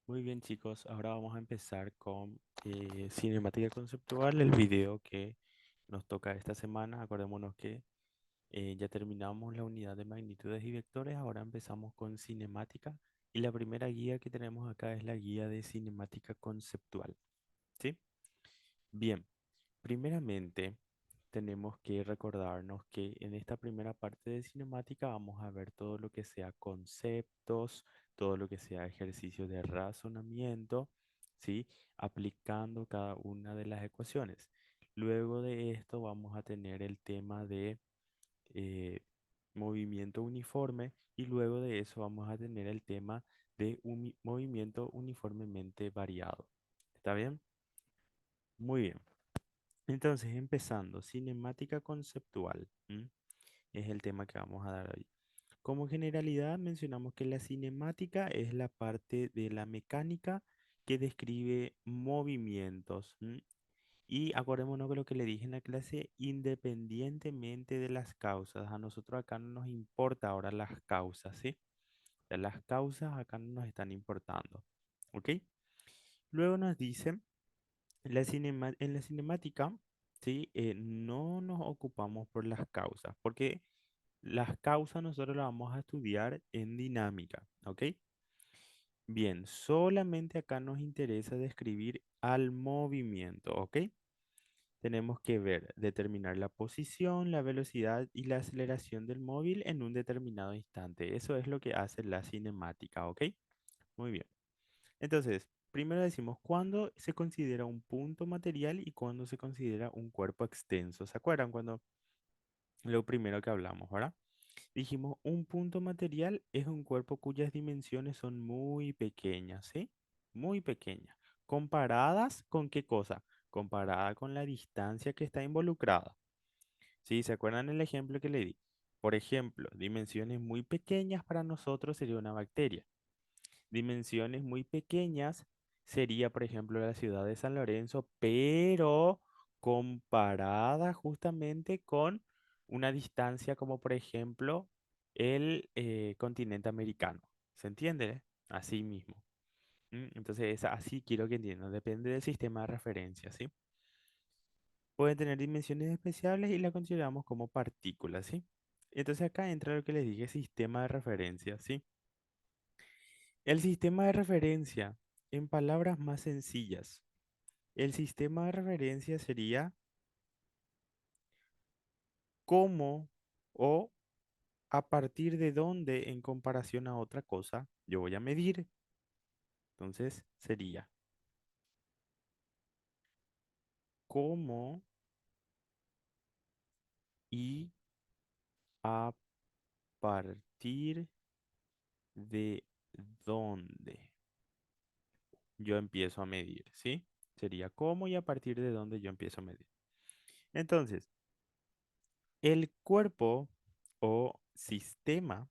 Muy bien, chicos. Ahora vamos a empezar con cinemática conceptual, el video que nos toca esta semana. Acordémonos que ya terminamos la unidad de magnitudes y vectores. Ahora empezamos con cinemática. Y la primera guía que tenemos acá es la guía de cinemática conceptual. ¿Sí? Bien. Primeramente, tenemos que recordarnos que en esta primera parte de cinemática vamos a ver todo lo que sea conceptos, todo lo que sea ejercicio de razonamiento, ¿sí? Aplicando cada una de las ecuaciones. Luego de esto vamos a tener el tema de eh, movimiento uniforme y luego de eso vamos a tener el tema de movimiento uniformemente variado. ¿Está bien? Muy bien. Entonces, empezando, cinemática conceptual, ¿m? Es el tema que vamos a dar hoy. Como generalidad, mencionamos que la cinemática es la parte de la mecánica que describe movimientos, ¿m? Y acordémonos que lo que le dije en la clase, independientemente de las causas, a nosotros acá no nos importa ahora las causas, ¿sí? O sea, las causas acá no nos están importando, ¿ok? Luego nos dicen en la cinemática, ¿sí? No nos ocupamos por las causas, porque las causas nosotros las vamos a estudiar en dinámica, ¿ok? Bien, solamente acá nos interesa describir al movimiento, ¿ok? Tenemos que ver, determinar la posición, la velocidad y la aceleración del móvil en un determinado instante. Eso es lo que hace la cinemática, ¿ok? Muy bien. Entonces, primero decimos cuándo se considera un punto material y cuándo se considera un cuerpo extenso. ¿Se acuerdan cuando lo primero que hablamos, ¿verdad? Dijimos, un punto material es un cuerpo cuyas dimensiones son muy pequeñas, ¿sí? Muy pequeñas. ¿Comparadas con qué cosa? Comparada con la distancia que está involucrada. ¿Sí? ¿Se acuerdan el ejemplo que le di? Por ejemplo, dimensiones muy pequeñas para nosotros sería una bacteria. Dimensiones muy pequeñas sería, por ejemplo, la ciudad de San Lorenzo, pero comparada justamente con una distancia como, por ejemplo, el continente americano. ¿Se entiende? Así mismo. Entonces, así quiero que entiendan. Depende del sistema de referencia, ¿sí? Pueden tener dimensiones especiales y la consideramos como partículas, ¿sí? Entonces acá entra lo que les dije, sistema de referencia, ¿sí? El sistema de referencia, en palabras más sencillas, el sistema de referencia sería cómo o a partir de dónde en comparación a otra cosa yo voy a medir. Entonces sería cómo y a partir de dónde yo empiezo a medir, ¿sí? Sería cómo y a partir de dónde yo empiezo a medir. Entonces, el cuerpo o sistema,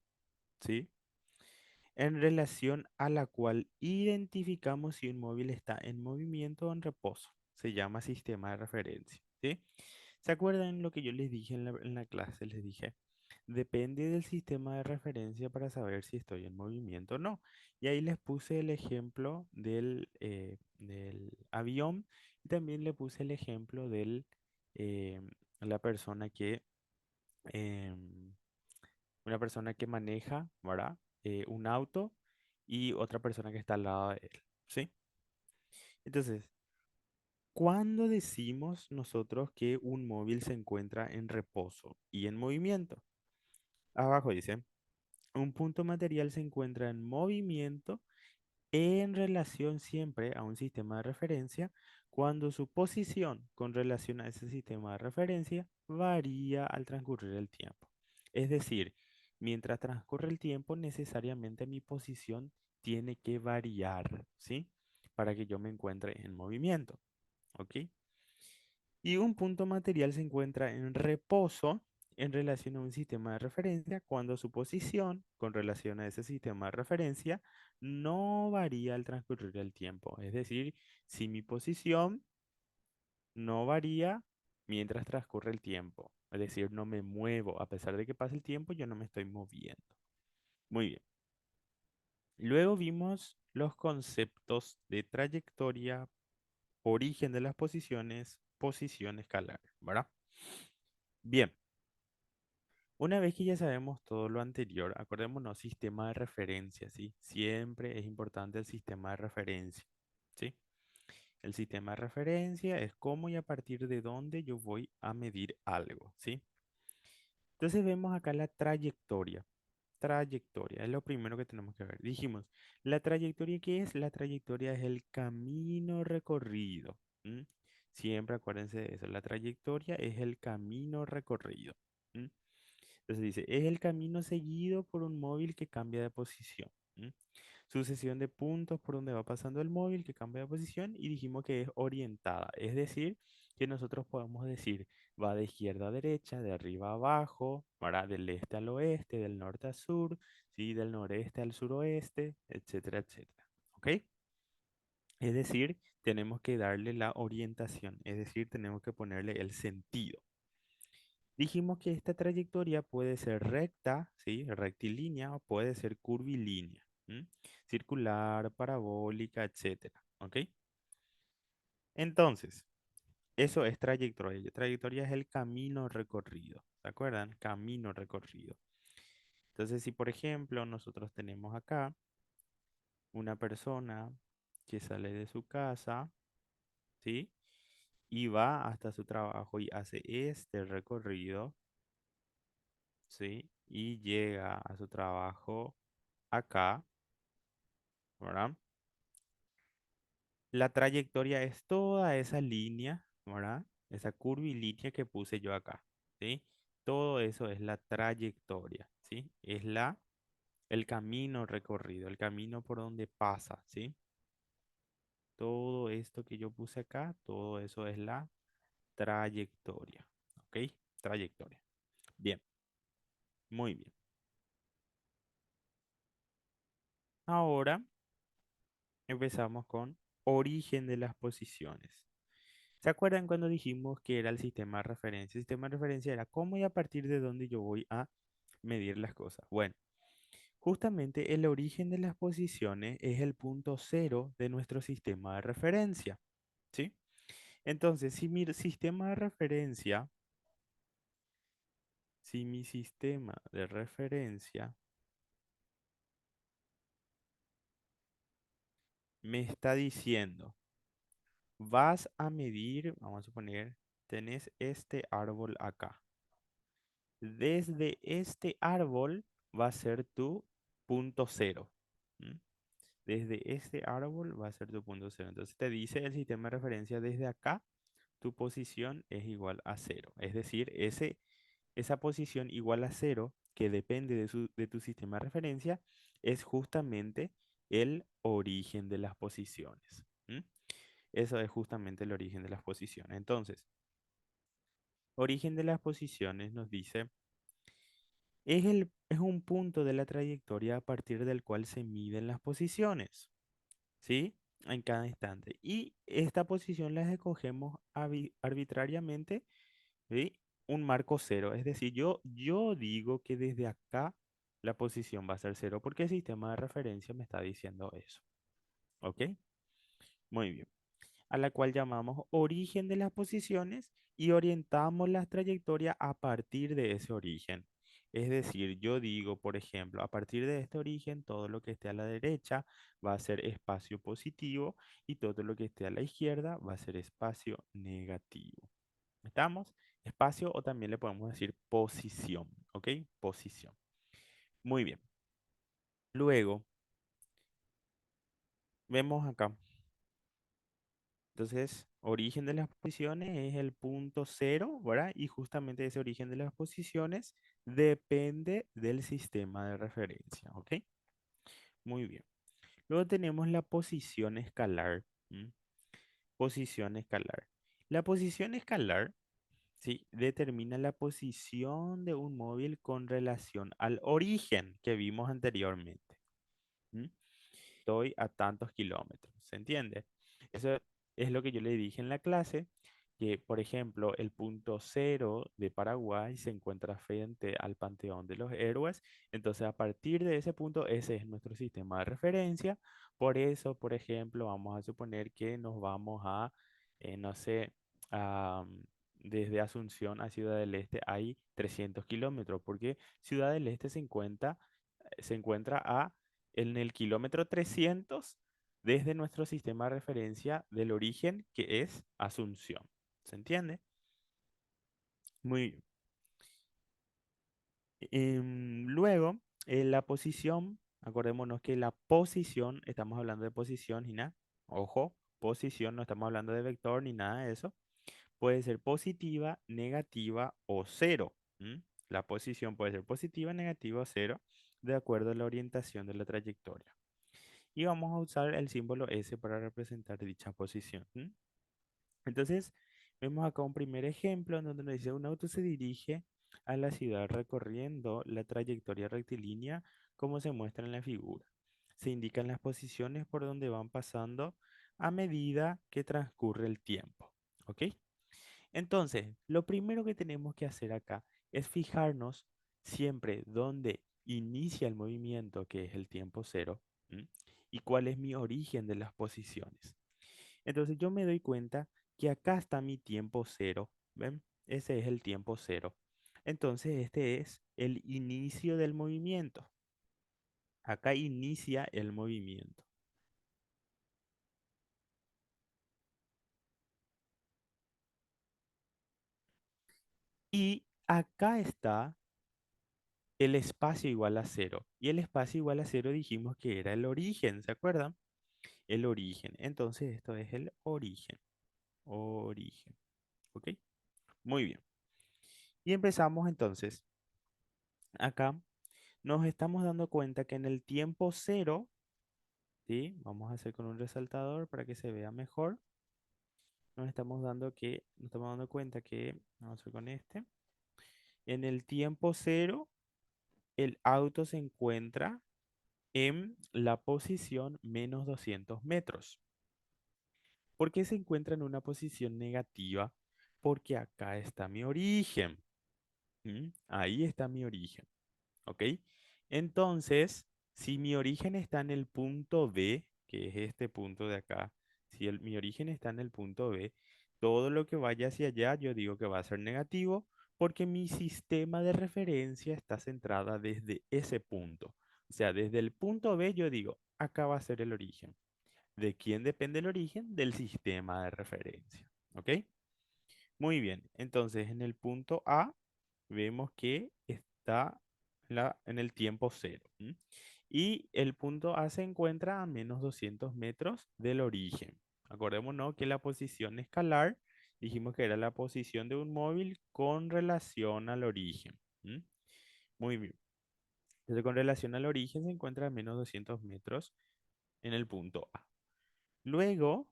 ¿sí? En relación a la cual identificamos si un móvil está en movimiento o en reposo. Se llama sistema de referencia, ¿sí? ¿Se acuerdan lo que yo les dije en la clase? Les dije, depende del sistema de referencia para saber si estoy en movimiento o no. Y ahí les puse el ejemplo del avión y también le puse el ejemplo de la persona em, una persona que maneja, ¿verdad? Un auto y otra persona que está al lado de él, ¿sí? Entonces, ¿cuándo decimos nosotros que un móvil se encuentra en reposo y en movimiento? Abajo dice, un punto material se encuentra en movimiento en relación siempre a un sistema de referencia cuando su posición con relación a ese sistema de referencia varía al transcurrir el tiempo. Es decir, mientras transcurre el tiempo, necesariamente mi posición tiene que variar, ¿sí? Para que yo me encuentre en movimiento, ¿ok? Y un punto material se encuentra en reposo en relación a un sistema de referencia cuando su posición con relación a ese sistema de referencia no varía al transcurrir el tiempo. Es decir, si mi posición no varía mientras transcurre el tiempo. Es decir, no me muevo. A pesar de que pase el tiempo, yo no me estoy moviendo. Muy bien. Luego vimos los conceptos de trayectoria, origen de las posiciones, posición escalar, ¿verdad? Bien, una vez que ya sabemos todo lo anterior, acordémonos, sistema de referencia, ¿sí? Siempre es importante el sistema de referencia, ¿sí? El sistema de referencia es cómo y a partir de dónde yo voy a medir algo, ¿sí? Entonces vemos acá la trayectoria. Trayectoria es lo primero que tenemos que ver. Dijimos, ¿la trayectoria qué es? La trayectoria es el camino recorrido. ¿M? Siempre acuérdense de eso. La trayectoria es el camino recorrido. ¿M? Entonces dice, es el camino seguido por un móvil que cambia de posición. ¿M? Sucesión de puntos por donde va pasando el móvil que cambia de posición y dijimos que es orientada. Es decir, que nosotros podemos decir, va de izquierda a derecha, de arriba a abajo, ¿verdad? Del este al oeste, del norte al sur, ¿sí? Del noreste al suroeste, etcétera, etcétera. ¿Ok? Es decir, tenemos que darle la orientación, es decir, tenemos que ponerle el sentido. Dijimos que esta trayectoria puede ser recta, ¿sí? Rectilínea o puede ser curvilínea, ¿m? Circular, parabólica, etcétera. ¿Ok? Entonces, eso es trayectoria. Trayectoria es el camino recorrido. ¿Se acuerdan? Camino recorrido. Entonces, si por ejemplo nosotros tenemos acá una persona que sale de su casa, ¿sí? Y va hasta su trabajo y hace este recorrido, ¿sí? Y llega a su trabajo acá, ¿verdad? La trayectoria es toda esa línea, ¿verdad? Esa curvilínea que puse yo acá, ¿sí? Todo eso es la trayectoria, ¿sí? Es el camino recorrido, el camino por donde pasa, ¿sí? Todo esto que yo puse acá, todo eso es la trayectoria, ¿ok? Trayectoria. Bien, muy bien. Ahora empezamos con origen de las posiciones. ¿Se acuerdan cuando dijimos que era el sistema de referencia? El sistema de referencia era cómo y a partir de dónde yo voy a medir las cosas. Bueno, justamente el origen de las posiciones es el punto cero de nuestro sistema de referencia, ¿sí? Entonces, si mi sistema de referencia, si mi sistema de referencia me está diciendo, vas a medir, vamos a suponer, tenés este árbol acá. Desde este árbol va a ser tu punto cero. ¿M? Desde este árbol va a ser tu punto cero. Entonces te dice el sistema de referencia desde acá, tu posición es igual a cero. Es decir, esa posición igual a cero, que depende de tu sistema de referencia, es justamente el origen de las posiciones. ¿M? Eso es justamente el origen de las posiciones. Entonces, origen de las posiciones nos dice es un punto de la trayectoria a partir del cual se miden las posiciones, ¿sí? En cada instante. Y esta posición las escogemos arbitrariamente, ¿sí? Un marco cero. Es decir, yo digo que desde acá la posición va a ser cero porque el sistema de referencia me está diciendo eso. ¿Ok? Muy bien. A la cual llamamos origen de las posiciones y orientamos las trayectorias a partir de ese origen. Es decir, yo digo, por ejemplo, a partir de este origen, todo lo que esté a la derecha va a ser espacio positivo y todo lo que esté a la izquierda va a ser espacio negativo. ¿Estamos? Espacio o también le podemos decir posición, ¿ok? Posición. Muy bien. Luego, vemos acá. Entonces, origen de las posiciones es el punto cero, ¿verdad? Y justamente ese origen de las posiciones depende del sistema de referencia, ¿ok? Muy bien. Luego tenemos la posición escalar. ¿M? Posición escalar. La posición escalar, ¿sí? Determina la posición de un móvil con relación al origen que vimos anteriormente. ¿M? Estoy a tantos kilómetros, ¿se entiende? Eso es lo que yo le dije en la clase. que, por ejemplo, el punto cero de Paraguay se encuentra frente al Panteón de los Héroes. Entonces, a partir de ese punto, ese es nuestro sistema de referencia. Por eso, por ejemplo, vamos a suponer que nos vamos a, no sé, a, desde Asunción a Ciudad del Este hay 300 kilómetros, porque Ciudad del Este se encuentra en el kilómetro 300 desde nuestro sistema de referencia del origen, que es Asunción. ¿Se entiende? Muy bien. Luego, la posición, acordémonos que la posición, estamos hablando de posición y nada, ojo, posición, no estamos hablando de vector ni nada de eso, puede ser positiva, negativa o cero. ¿M? La posición puede ser positiva, negativa o cero, de acuerdo a la orientación de la trayectoria. Y vamos a usar el símbolo S para representar dicha posición. ¿M? Entonces, vemos acá un primer ejemplo en donde nos dice un auto se dirige a la ciudad recorriendo la trayectoria rectilínea como se muestra en la figura. Se indican las posiciones por donde van pasando a medida que transcurre el tiempo. ¿Ok? Entonces, lo primero que tenemos que hacer acá es fijarnos siempre dónde inicia el movimiento, que es el tiempo cero, ¿m? Y cuál es mi origen de las posiciones. Entonces yo me doy cuenta que acá está mi tiempo cero, ¿ven? Ese es el tiempo cero. Entonces este es el inicio del movimiento. Acá inicia el movimiento. Y acá está el espacio igual a cero. Y el espacio igual a cero dijimos que era el origen, ¿se acuerdan? El origen. Entonces esto es el origen. Origen. ¿Ok? Muy bien. Y empezamos entonces. Acá nos estamos dando cuenta que en el tiempo cero, ¿sí? Vamos a hacer con un resaltador para que se vea mejor. Nos estamos dando cuenta que, vamos a hacer con este. En el tiempo cero, el auto se encuentra en la posición menos 200 metros. ¿Por qué se encuentra en una posición negativa? Porque acá está mi origen. ¿M? Ahí está mi origen. ¿Ok? Entonces, si mi origen está en el punto B, que es este punto de acá, si mi origen está en el punto B, todo lo que vaya hacia allá yo digo que va a ser negativo porque mi sistema de referencia está centrada desde ese punto. O sea, desde el punto B yo digo, acá va a ser el origen. ¿De quién depende el origen? Del sistema de referencia. ¿Ok? Muy bien. Entonces, en el punto A vemos que está en el tiempo cero. ¿M? Y el punto A se encuentra a menos 200 metros del origen. Acordémonos que la posición escalar dijimos que era la posición de un móvil con relación al origen. ¿M? Muy bien. Entonces, con relación al origen se encuentra a menos 200 metros en el punto A. Luego,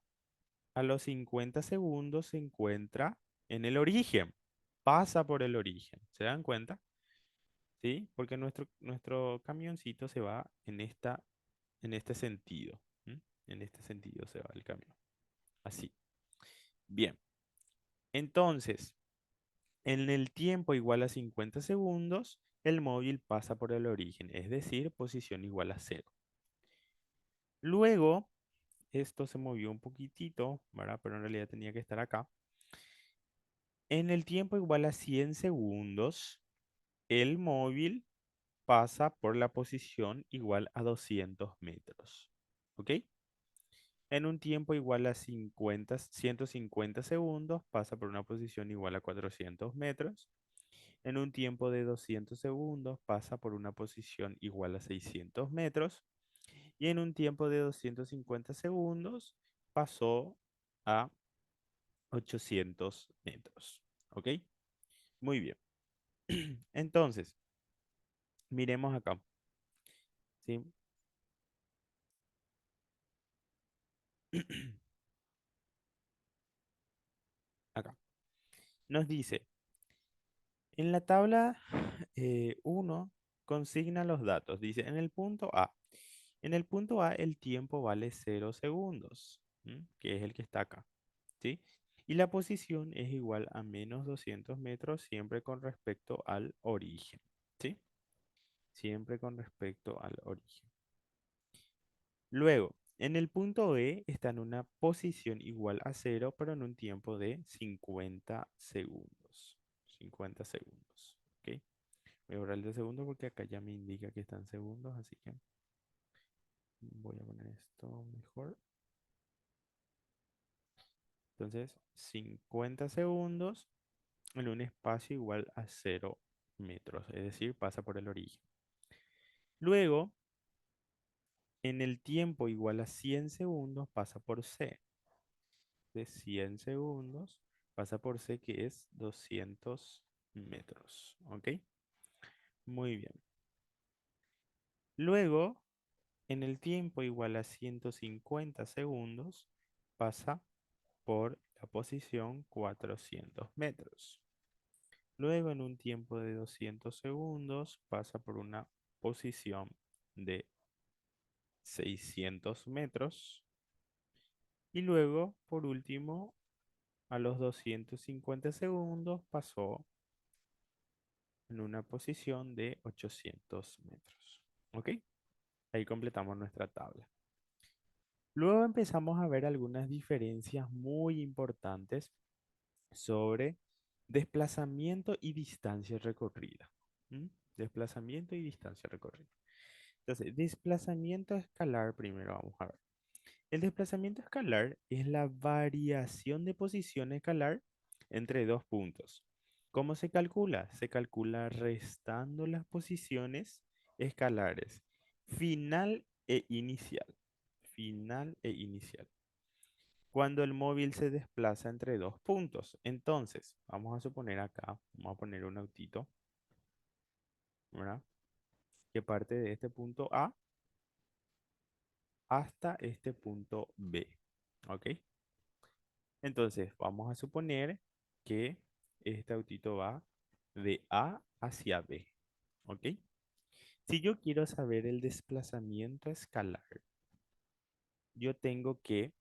a los 50 segundos se encuentra en el origen. Pasa por el origen. ¿Se dan cuenta? ¿Sí? Porque nuestro camioncito se va en este sentido. ¿M? En este sentido se va el camión. Así. Bien. Entonces, en el tiempo igual a 50 segundos, el móvil pasa por el origen, es decir, posición igual a cero. Luego, esto se movió un poquitito, ¿verdad? Pero en realidad tenía que estar acá. En el tiempo igual a 100 segundos, el móvil pasa por la posición igual a 200 metros. ¿Ok? En un tiempo igual a 150 segundos pasa por una posición igual a 400 metros. En un tiempo de 200 segundos pasa por una posición igual a 600 metros. Y en un tiempo de 250 segundos pasó a 800 metros. ¿Ok? Muy bien. Entonces, miremos acá. ¿Sí? Acá. Nos dice, en la tabla 1 consigna los datos. Dice, en el punto A. En el punto A el tiempo vale 0 segundos, ¿m? Que es el que está acá. ¿Sí? Y la posición es igual a menos 200 metros siempre con respecto al origen. ¿Sí? Siempre con respecto al origen. Luego, en el punto E está en una posición igual a cero, pero en un tiempo de 50 segundos. 50 segundos. ¿Ok? Voy a borrar el de segundo porque acá ya me indica que está en segundos, así que voy a poner esto mejor. Entonces, 50 segundos en un espacio igual a cero metros, es decir, pasa por el origen. Luego, en el tiempo igual a 100 segundos pasa por C. De 100 segundos pasa por C, que es 200 metros. ¿Ok? Muy bien. Luego, en el tiempo igual a 150 segundos pasa por la posición 400 metros. Luego, en un tiempo de 200 segundos pasa por una posición de 600 metros. Y luego, por último, a los 250 segundos pasó en una posición de 800 metros. ¿Ok? Ahí completamos nuestra tabla. Luego empezamos a ver algunas diferencias muy importantes sobre desplazamiento y distancia recorrida. ¿Mm? Desplazamiento y distancia recorrida. Entonces, desplazamiento escalar primero vamos a ver. El desplazamiento escalar es la variación de posición escalar entre dos puntos. ¿Cómo se calcula? Se calcula restando las posiciones escalares final e inicial. Final e inicial. Cuando el móvil se desplaza entre dos puntos. Entonces, vamos a suponer acá, vamos a poner un autito, ¿verdad? Que parte de este punto A hasta este punto B. ¿Ok? Entonces, vamos a suponer que este autito va de A hacia B. ¿Ok? Si yo quiero saber el desplazamiento escalar, yo tengo que,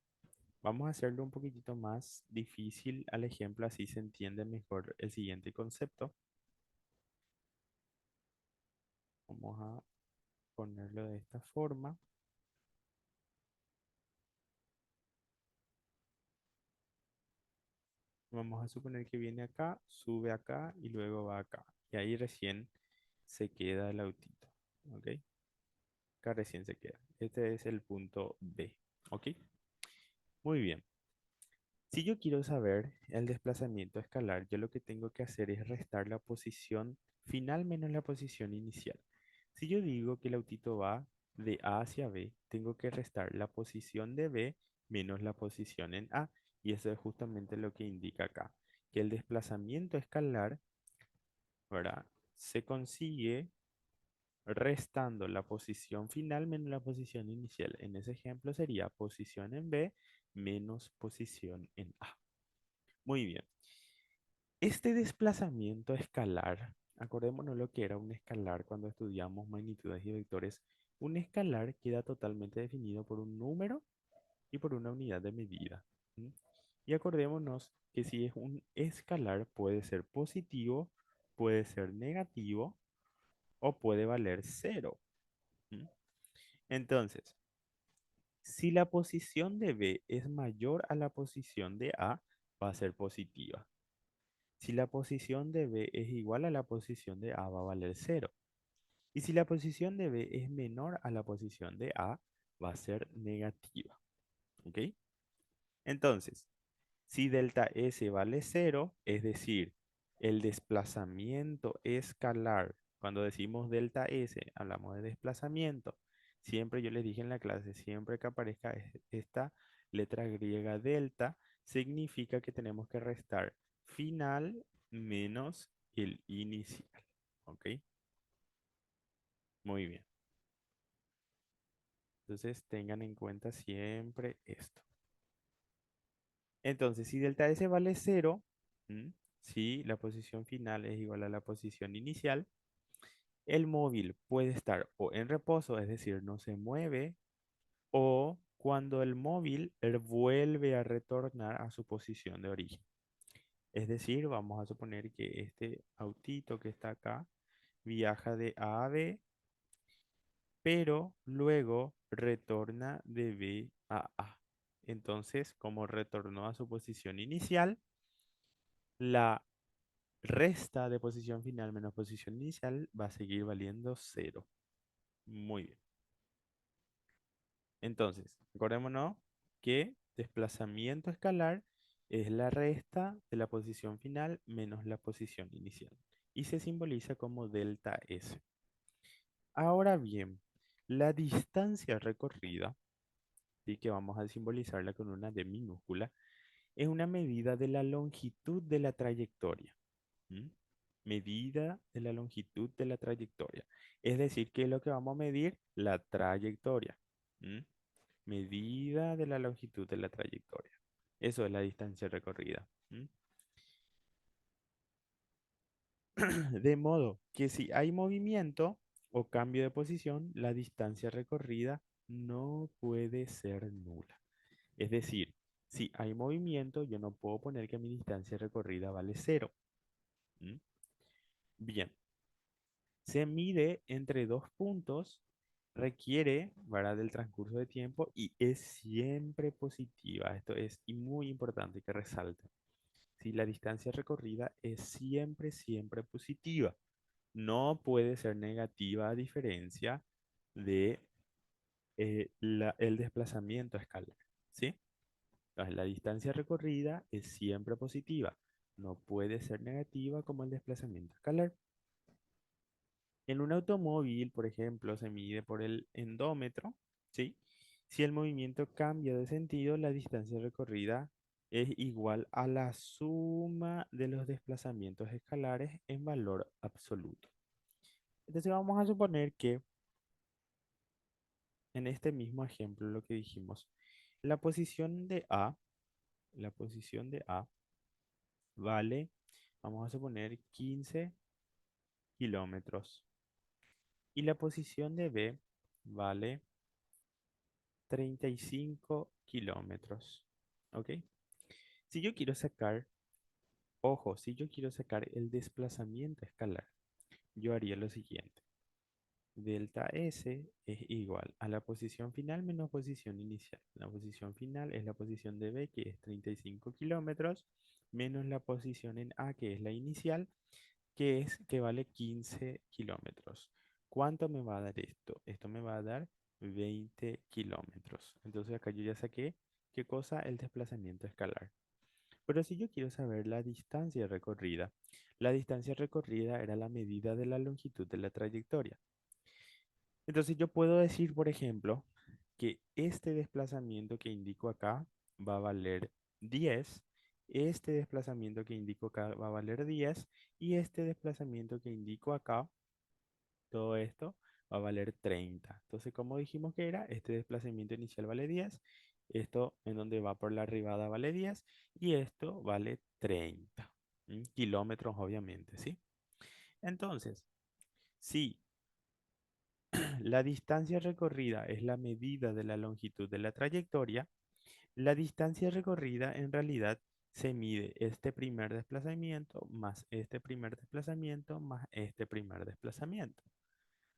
vamos a hacerlo un poquitito más difícil al ejemplo, así se entiende mejor el siguiente concepto. Vamos a ponerlo de esta forma. Vamos a suponer que viene acá, sube acá y luego va acá. Y ahí recién se queda el autito. ¿Ok? Acá recién se queda. Este es el punto B. ¿Ok? Muy bien. Si yo quiero saber el desplazamiento escalar, yo lo que tengo que hacer es restar la posición final menos la posición inicial. Si yo digo que el autito va de A hacia B, tengo que restar la posición de B menos la posición en A. Y eso es justamente lo que indica acá, que el desplazamiento escalar, ¿verdad? Se consigue restando la posición final menos la posición inicial. En ese ejemplo sería posición en B menos posición en A. Muy bien. Este desplazamiento escalar, acordémonos lo que era un escalar cuando estudiamos magnitudes y vectores. Un escalar queda totalmente definido por un número y por una unidad de medida. ¿Mm? Y acordémonos que si es un escalar puede ser positivo, puede ser negativo o puede valer cero. ¿Mm? Entonces, si la posición de B es mayor a la posición de A, va a ser positiva. Si la posición de B es igual a la posición de A, va a valer cero. Y si la posición de B es menor a la posición de A, va a ser negativa. ¿Ok? Entonces, si delta S vale cero, es decir, el desplazamiento escalar, cuando decimos delta S, hablamos de desplazamiento. Siempre yo les dije en la clase, siempre que aparezca esta letra griega delta, significa que tenemos que restar final menos el inicial. ¿Ok? Muy bien. Entonces tengan en cuenta siempre esto. Entonces, si delta S vale cero, si la posición final es igual a la posición inicial, el móvil puede estar o en reposo, es decir, no se mueve, o cuando el móvil vuelve a retornar a su posición de origen. Es decir, vamos a suponer que este autito que está acá viaja de A a B, pero luego retorna de B a A. Entonces, como retornó a su posición inicial, la resta de posición final menos posición inicial va a seguir valiendo cero. Muy bien. Entonces, acordémonos que desplazamiento escalar es la resta de la posición final menos la posición inicial y se simboliza como delta S. Ahora bien, la distancia recorrida, y que vamos a simbolizarla con una D minúscula, es una medida de la longitud de la trayectoria. ¿M? Medida de la longitud de la trayectoria. Es decir, ¿qué es lo que vamos a medir? La trayectoria. ¿M? Medida de la longitud de la trayectoria. Eso es la distancia recorrida. ¿M? De modo que si hay movimiento o cambio de posición, la distancia recorrida no puede ser nula. Es decir, si hay movimiento, yo no puedo poner que mi distancia recorrida vale cero. ¿M? Bien, se mide entre dos puntos, requiere, ¿verdad?, del transcurso de tiempo y es siempre positiva. Esto es muy importante que resalte. Si la distancia recorrida es siempre, siempre positiva, no puede ser negativa a diferencia de el desplazamiento escalar, ¿sí? Entonces, la distancia recorrida es siempre positiva, no puede ser negativa como el desplazamiento escalar. En un automóvil, por ejemplo, se mide por el endómetro, ¿sí? Si el movimiento cambia de sentido, la distancia recorrida es igual a la suma de los desplazamientos escalares en valor absoluto. Entonces vamos a suponer que en este mismo ejemplo lo que dijimos, la posición de A, la posición de A vale, vamos a suponer 15 kilómetros y la posición de B vale 35 kilómetros. ¿Ok? Si yo quiero sacar, ojo, si yo quiero sacar el desplazamiento escalar, yo haría lo siguiente. Delta S es igual a la posición final menos posición inicial. La posición final es la posición de B, que es 35 kilómetros, menos la posición en A, que es la inicial, que vale 15 kilómetros. ¿Cuánto me va a dar esto? Esto me va a dar 20 kilómetros. Entonces acá yo ya saqué, ¿qué cosa? El desplazamiento escalar. Pero si yo quiero saber la distancia recorrida era la medida de la longitud de la trayectoria. Entonces yo puedo decir, por ejemplo, que este desplazamiento que indico acá va a valer 10, este desplazamiento que indico acá va a valer 10 y este desplazamiento que indico acá, todo esto, va a valer 30. Entonces, como dijimos que era, este desplazamiento inicial vale 10, esto en donde va por la arribada vale 10 y esto vale 30. Kilómetros, obviamente, ¿sí? Entonces, si la distancia recorrida es la medida de la longitud de la trayectoria, la distancia recorrida en realidad se mide este primer desplazamiento más este primer desplazamiento más este primer desplazamiento.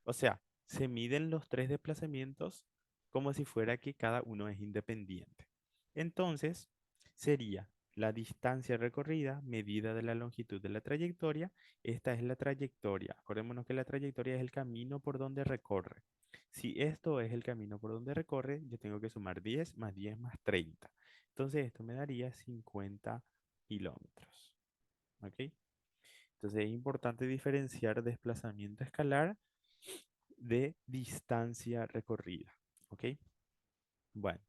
O sea, se miden los tres desplazamientos como si fuera que cada uno es independiente. Entonces, sería la distancia recorrida medida de la longitud de la trayectoria. Esta es la trayectoria. Acordémonos que la trayectoria es el camino por donde recorre. Si esto es el camino por donde recorre, yo tengo que sumar 10 más 10 más 30. Entonces, esto me daría 50 kilómetros. ¿Ok? Entonces, es importante diferenciar desplazamiento escalar de distancia recorrida. ¿Ok? Bueno,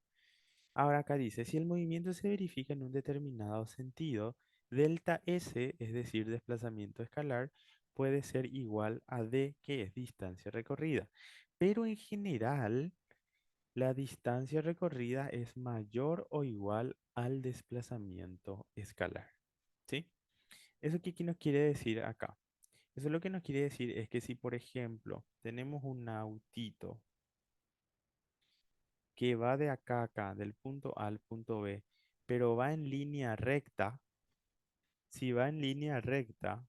ahora acá dice, si el movimiento se verifica en un determinado sentido, delta S, es decir, desplazamiento escalar, puede ser igual a D, que es distancia recorrida. Pero en general, la distancia recorrida es mayor o igual al desplazamiento escalar. ¿Sí? ¿Eso qué nos quiere decir acá? Eso lo que nos quiere decir es que si, por ejemplo, tenemos un autito que va de acá a acá, del punto A al punto B, pero va en línea recta, si va en línea recta,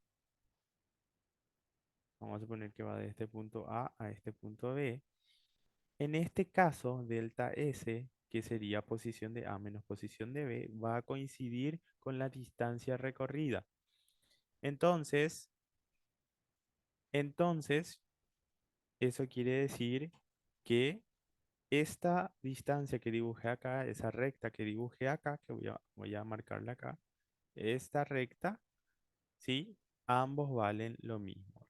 vamos a suponer que va de este punto A este punto B. En este caso, delta S, que sería posición de A menos posición de B, va a coincidir con la distancia recorrida. Entonces, entonces, eso quiere decir que esta distancia que dibujé acá, esa recta que dibujé acá, que voy a marcarla acá, esta recta, ¿sí? Ambos valen lo mismo.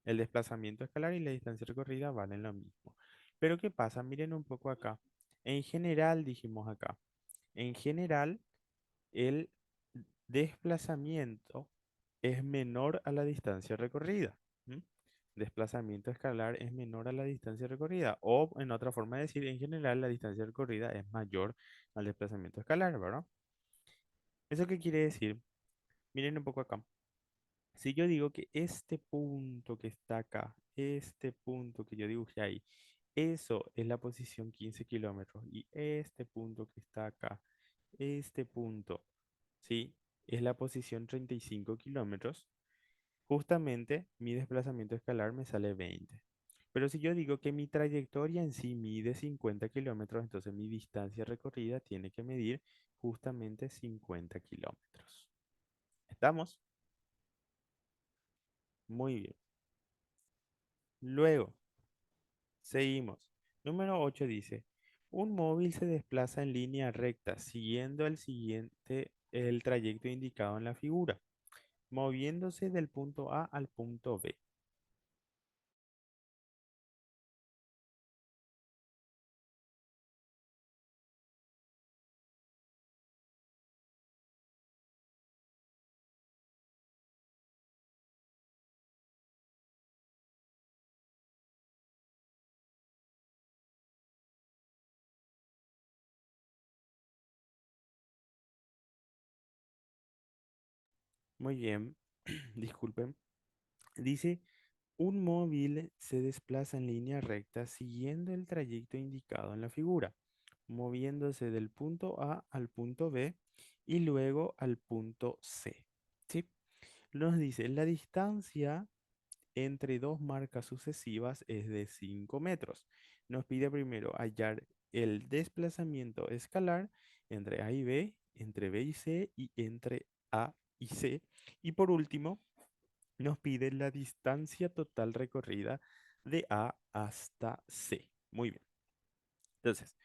El desplazamiento escalar y la distancia recorrida valen lo mismo. Pero ¿qué pasa? Miren un poco acá. En general, dijimos acá, en general, el desplazamiento es menor a la distancia recorrida. ¿M? Desplazamiento escalar es menor a la distancia recorrida. O en otra forma de decir, en general, la distancia recorrida es mayor al desplazamiento escalar, ¿verdad? ¿Eso qué quiere decir? Miren un poco acá. Si yo digo que este punto que está acá, este punto que yo dibujé ahí, eso es la posición 15 kilómetros. Y este punto que está acá, este punto, ¿sí? Es la posición 35 kilómetros. Justamente mi desplazamiento escalar me sale 20. Pero si yo digo que mi trayectoria en sí mide 50 kilómetros, entonces mi distancia recorrida tiene que medir justamente 50 kilómetros. ¿Estamos? Muy bien. Luego, seguimos. Número 8 dice, un móvil se desplaza en línea recta siguiendo el trayecto indicado en la figura, moviéndose del punto A al punto B. Muy bien, disculpen. Dice, un móvil se desplaza en línea recta siguiendo el trayecto indicado en la figura, moviéndose del punto A al punto B y luego al punto C. ¿Sí? Nos dice, la distancia entre dos marcas sucesivas es de 5 metros. Nos pide primero hallar el desplazamiento escalar entre A y B, entre B y C y entre A y C. Y por último, nos pide la distancia total recorrida de A hasta C. Muy bien. Entonces,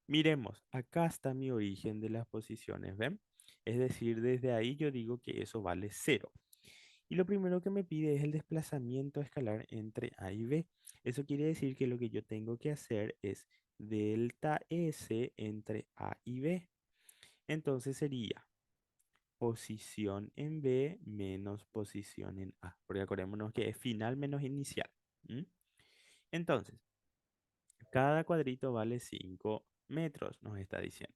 miremos, acá está mi origen de las posiciones, ¿ven? Es decir, desde ahí yo digo que eso vale cero. Y lo primero que me pide es el desplazamiento escalar entre A y B. Eso quiere decir que lo que yo tengo que hacer es delta S entre A y B. Entonces sería posición en B menos posición en A. Porque acordémonos que es final menos inicial. ¿M? Entonces, cada cuadrito vale 5 metros, nos está diciendo.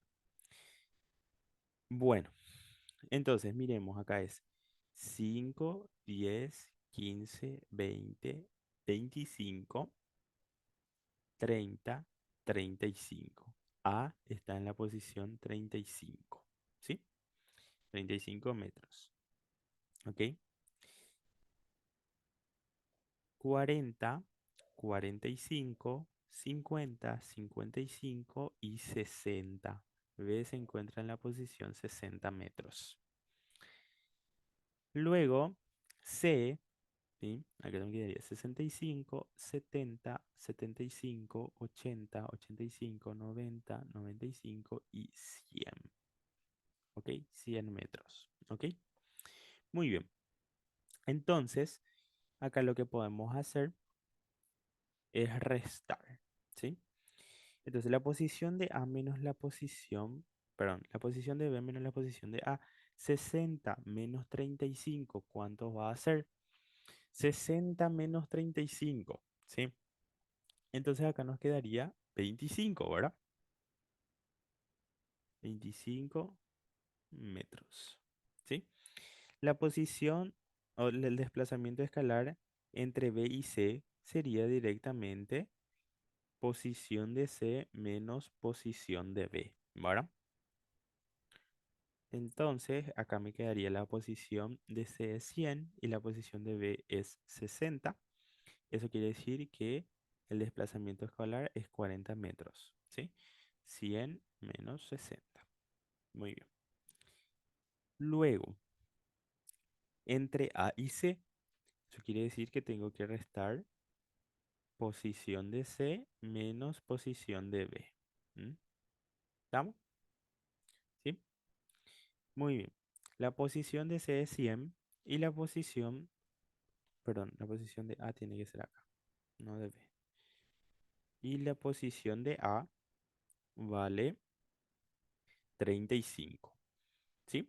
Bueno, entonces miremos, acá es 5, 10, 15, 20, 25, 30, 35. A está en la posición 35, ¿sí? 35 metros, ¿ok? 40, 45, 50, 55 y 60. B se encuentra en la posición 60 metros. Luego, C, ¿sí? Acá tengo que ir 65, 70, 75, 80, 85, 90, 95 y 100. ¿Ok? 100 metros. ¿Ok? Muy bien. Entonces, acá lo que podemos hacer es restar. ¿Sí? Entonces, la posición de A menos la posición, perdón, la posición de B menos la posición de A, 60 menos 35, ¿cuánto va a ser? 60 menos 35, ¿sí? Entonces acá nos quedaría 25, ¿verdad? 25 metros, ¿sí? La posición o el desplazamiento escalar entre B y C sería directamente posición de C menos posición de B, ¿verdad? Entonces, acá me quedaría la posición de C es 100 y la posición de B es 60. Eso quiere decir que el desplazamiento escolar es 40 metros, ¿sí? 100 menos 60. Muy bien. Luego, entre A y C, eso quiere decir que tengo que restar posición de C menos posición de B. ¿Mm? ¿Estamos? ¿Sí? Muy bien. La posición de C es 100 y la posición, perdón, la posición de A tiene que ser acá, no de B. Y la posición de A vale 35, ¿sí?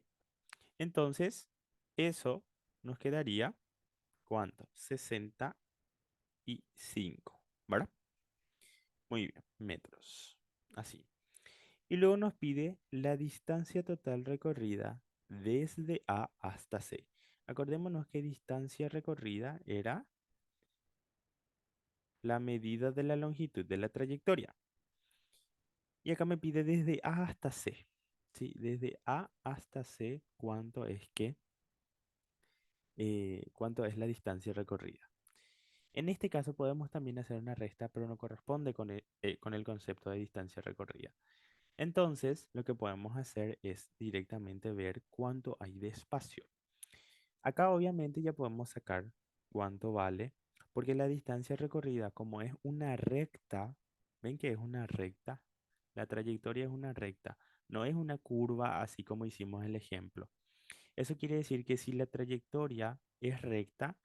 Entonces, eso nos quedaría, ¿cuánto? 65, ¿verdad? Muy bien, metros. Así. Y luego nos pide la distancia total recorrida desde A hasta C. Acordémonos que distancia recorrida era la medida de la longitud de la trayectoria. Y acá me pide desde A hasta C. ¿Sí? Desde A hasta C, cuánto es la distancia recorrida. En este caso podemos también hacer una resta, pero no corresponde con el concepto de distancia recorrida. Entonces, lo que podemos hacer es directamente ver cuánto hay de espacio. Acá obviamente ya podemos sacar cuánto vale, porque la distancia recorrida, como es una recta, ¿ven que es una recta? La trayectoria es una recta, no es una curva así como hicimos el ejemplo. Eso quiere decir que si la trayectoria es recta,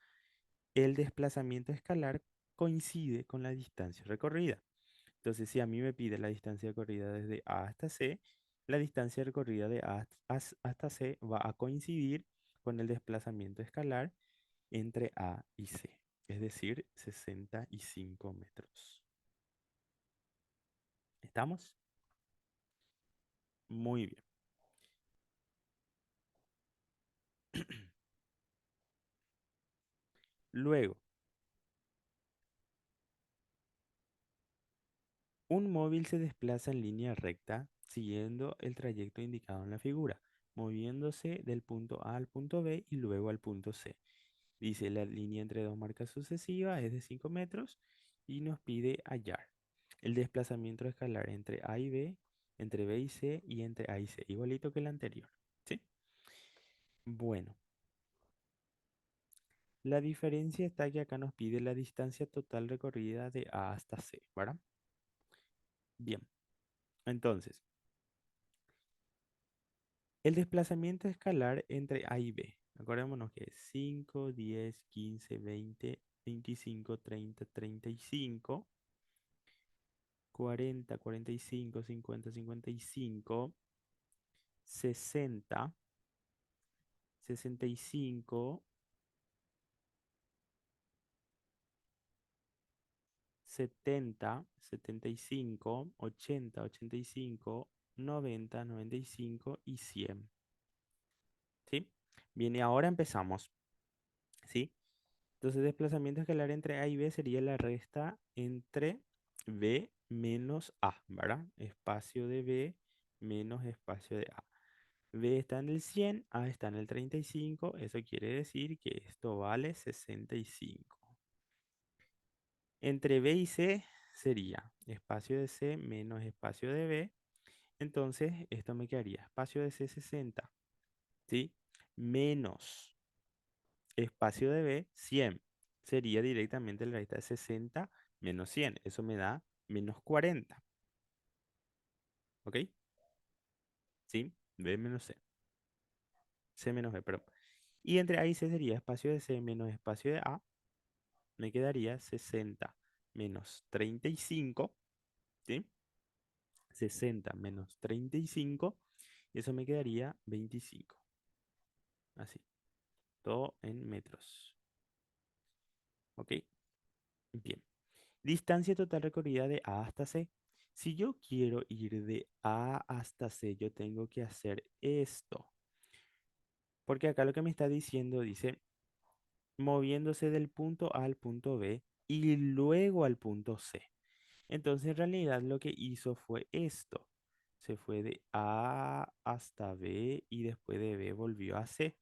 el desplazamiento escalar coincide con la distancia recorrida. Entonces, si a mí me pide la distancia recorrida desde A hasta C, la distancia recorrida de hasta C va a coincidir con el desplazamiento escalar entre A y C, es decir, 65 metros. ¿Estamos? Muy bien. Luego, un móvil se desplaza en línea recta siguiendo el trayecto indicado en la figura, moviéndose del punto A al punto B y luego al punto C. Dice la línea entre dos marcas sucesivas es de 5 metros y nos pide hallar el desplazamiento escalar entre A y B, entre B y C y entre A y C, igualito que el anterior. ¿Sí? Bueno, la diferencia está que acá nos pide la distancia total recorrida de A hasta C, ¿verdad? Bien, entonces, el desplazamiento escalar entre A y B. Acordémonos que es 5, 10, 15, 20, 25, 30, 35, 40, 45, 50, 55, 60, 65, 70, 75, 80, 85, 90, 95 y 100. ¿Sí? Bien, y ahora empezamos. ¿Sí? Entonces, desplazamiento escalar entre A y B sería la resta entre B menos A, ¿verdad? Espacio de B menos espacio de A. B está en el 100, A está en el 35. Eso quiere decir que esto vale 65. Entre B y C sería espacio de C menos espacio de B. Entonces, esto me quedaría espacio de C 60, ¿sí? Menos espacio de B 100. Sería directamente la resta de 60 menos 100. Eso me da menos 40. ¿Ok? ¿Sí? B menos C. C menos B, perdón. Y entre A y C sería espacio de C menos espacio de A. Me quedaría 60 menos 35. ¿Sí? 60 menos 35. Y eso me quedaría 25. Así. Todo en metros. ¿Ok? Bien. Distancia total recorrida de A hasta C. Si yo quiero ir de A hasta C, yo tengo que hacer esto. Porque acá lo que me está diciendo dice, moviéndose del punto A al punto B y luego al punto C. Entonces, en realidad lo que hizo fue esto. Se fue de A hasta B y después de B volvió a C.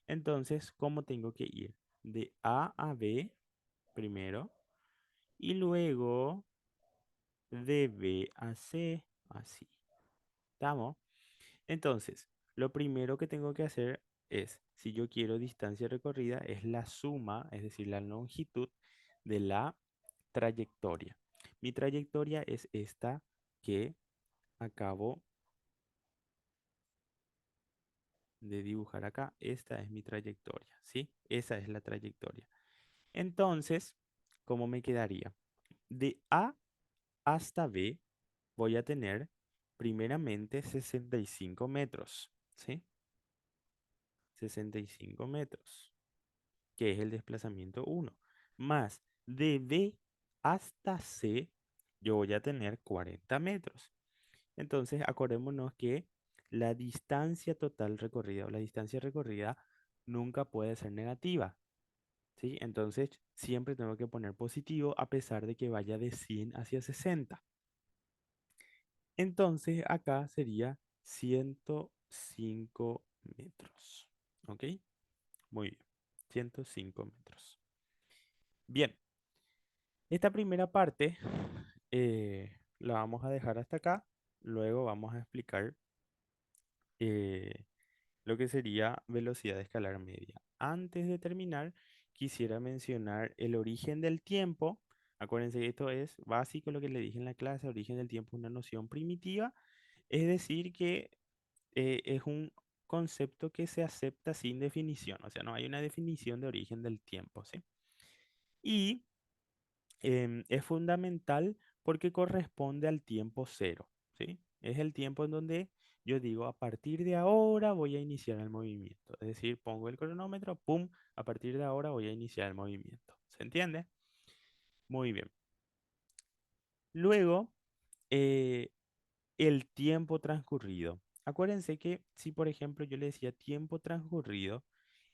Entonces, ¿cómo tengo que ir? De A a B primero y luego de B a C. Así. ¿Estamos? Entonces, lo primero que tengo que hacer es, si yo quiero distancia recorrida, es la suma, es decir, la longitud de la trayectoria. Mi trayectoria es esta que acabo de dibujar acá. Esta es mi trayectoria, ¿sí? Esa es la trayectoria. Entonces, ¿cómo me quedaría? De A hasta B voy a tener primeramente 65 metros, ¿sí? 65 metros, que es el desplazamiento uno. Más de B hasta C, yo voy a tener 40 metros. Entonces, acordémonos que la distancia total recorrida o la distancia recorrida nunca puede ser negativa, ¿sí? Entonces, siempre tengo que poner positivo a pesar de que vaya de 100 hacia 60. Entonces, acá sería 105 metros, ¿ok? Muy bien, 105 metros. Bien, esta primera parte la vamos a dejar hasta acá. Luego vamos a explicar eh, lo que sería velocidad escalar media. Antes de terminar, quisiera mencionar el origen del tiempo. Acuérdense que esto es básico lo que le dije en la clase. Origen del tiempo es una noción primitiva, es decir, que es un concepto que se acepta sin definición. O sea, no hay una definición de origen del tiempo, ¿sí? Y es fundamental porque corresponde al tiempo cero, ¿sí? Es el tiempo en donde yo digo, a partir de ahora voy a iniciar el movimiento. Es decir, pongo el cronómetro, pum, a partir de ahora voy a iniciar el movimiento. ¿Se entiende? Muy bien. Luego, eh, el tiempo transcurrido. Acuérdense que si, por ejemplo, yo le decía tiempo transcurrido,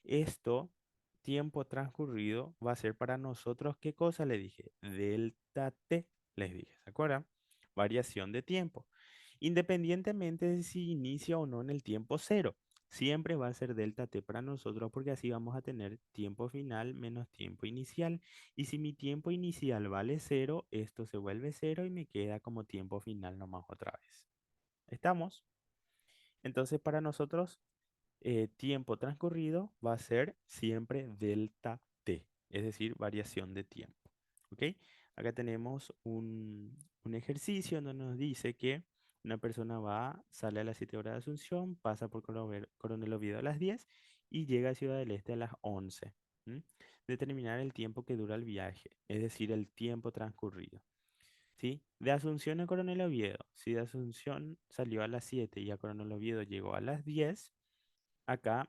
esto, tiempo transcurrido, va a ser para nosotros, ¿qué cosa le dije? Delta T, les dije, ¿se acuerdan? Variación de tiempo. Independientemente de si inicia o no en el tiempo cero, siempre va a ser delta T para nosotros porque así vamos a tener tiempo final menos tiempo inicial. Y si mi tiempo inicial vale cero, esto se vuelve cero y me queda como tiempo final nomás otra vez. ¿Estamos? Entonces para nosotros tiempo transcurrido va a ser siempre delta T, es decir, variación de tiempo. ¿Ok? Acá tenemos un ejercicio donde nos dice que una persona va, sale a las 7 horas de Asunción, pasa por Coronel Oviedo a las 10 y llega a Ciudad del Este a las 11. ¿M? Determinar el tiempo que dura el viaje, es decir, el tiempo transcurrido. ¿Sí? De Asunción a Coronel Oviedo, si de Asunción salió a las 7 y a Coronel Oviedo llegó a las 10, acá